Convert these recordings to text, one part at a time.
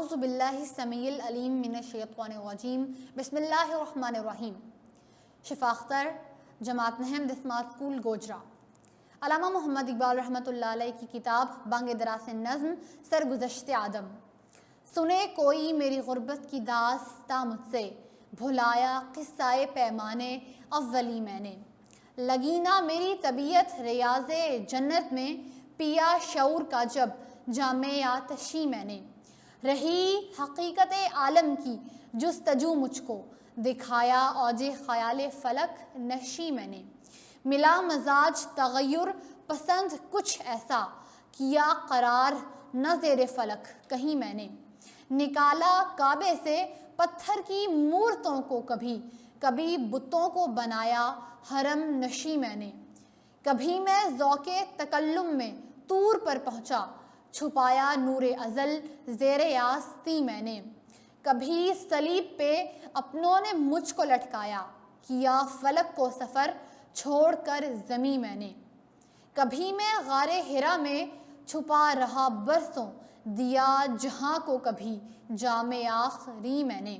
اعوذ باللہ السمیع العلیم من الشیطان الرجیم بسم اللہ الرحمن الرحیم۔ شفا اختر، جماعت نہم دسمات اسکول گوجرا۔ علامہ محمد اقبال رحمۃ اللہ علیہ کی کتاب بانگ دراس نظم سرگزشت آدم۔ سنے کوئی میری غربت کی داستاں مجھ سے، بھلایا قصہ پیمانے اولی میں نے۔ لگی نہ میری طبیعت ریاض جنت میں، پیا شعور کا جب جامِ آتشی میں نے۔ رہی حقیقت عالم کی جستجو مجھ کو، دکھایا اوج خیال فلک نشی میں نے۔ ملا مزاج تغیر پسند کچھ ایسا، کیا قرار نہ زیر فلک کہیں میں نے۔ نکالا کعبے سے پتھر کی مورتوں کو، کبھی کبھی بتوں کو بنایا حرم نشی میں نے۔ کبھی میں ذوق تکلم میں طور پر پہنچا، چھپایا نور ازل زیر آستی میں نے۔ کبھی صلیب پہ اپنوں نے مجھ کو لٹکایا، کیا فلک کو سفر چھوڑ کر زمیں میں نے۔ کبھی میں غار حرا میں چھپا رہا برسوں، دیا جہاں کو کبھی جام آخری میں نے۔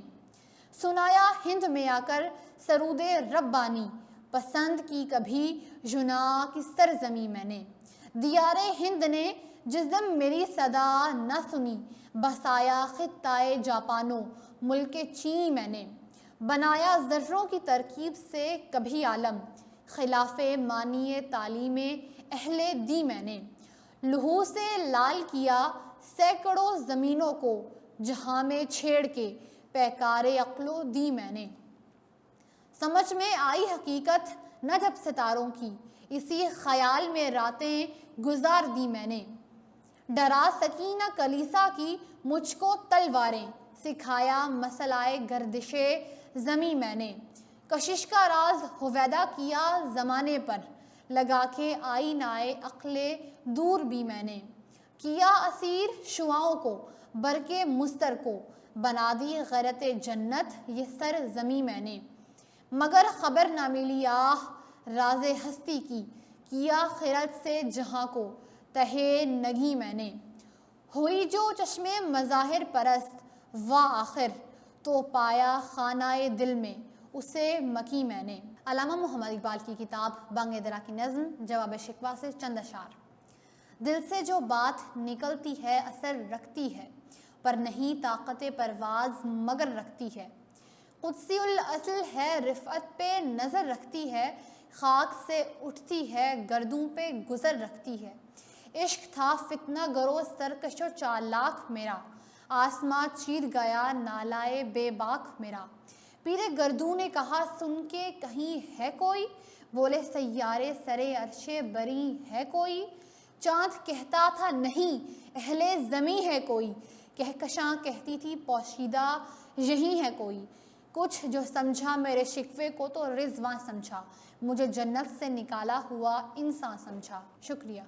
سنایا ہند میں آ کر سرود ربانی، پسند کی کبھی یونان کی سرزمی میں نے۔ دیار ہند نے جس دم میری صدا نہ سنی، بسایا خطہ جاپانو ملک چین میں نے۔ بنایا ذروں کی ترکیب سے کبھی عالم، خلاف معنی تعلیم اہل دی میں نے۔ لہو سے لال کیا سینکڑوں زمینوں کو، جہاں میں چھیڑ کے پیکار عقل و دی میں نے۔ سمجھ میں آئی حقیقت نہ جب ستاروں کی، اسی خیال میں راتیں گزار دی میں نے۔ ڈرا سکی نہ کلیسا کی مجھ کو تلواریں، سکھایا مسئلہ گردش زمیں میں نے۔ کشش کا راز ہویدا کیا زمانے پر، لگا کے آئینہ عقل دور بھی میں نے۔ کیا اسیر شعاؤں کو برق مضطر کو، بنا دی غیرت جنت یہ سر زمیں میں نے۔ مگر خبر نہ ملی آہ راز ہستی کی، کیا خرد سے جہاں کو تہے نگی میں نے۔ ہوئی جو چشم مظاہر پرست وا آخر، تو پایا خانہ دل میں اسے مکی میں نے۔ علامہ محمد اقبال کی کتاب بانگ درا کی نظم جواب شکوہ سے چند اشعار۔ دل سے جو بات نکلتی ہے اثر رکھتی ہے، پر نہیں طاقت پرواز مگر رکھتی ہے۔ قدسی الاصل ہے رفعت پہ نظر رکھتی ہے، خاک سے اٹھتی ہے گردوں پہ گزر رکھتی ہے۔ عشق تھا فتنہ گرو سرکش و چالاک میرا، آسماں چیر گیا نالائے بے باک میرا۔ پیر گردوں نے کہا سن کے کہیں ہے کوئی، بولے سیارے سرے عرش بری ہے کوئی۔ چاند کہتا تھا نہیں اہل زمیں ہے کوئی، کہکشاں کہتی تھی پوشیدہ یہی ہے کوئی۔ کچھ جو سمجھا میرے شکوے کو تو رضواں سمجھا، مجھے جنت سے نکالا ہوا انسان سمجھا۔ شکریہ۔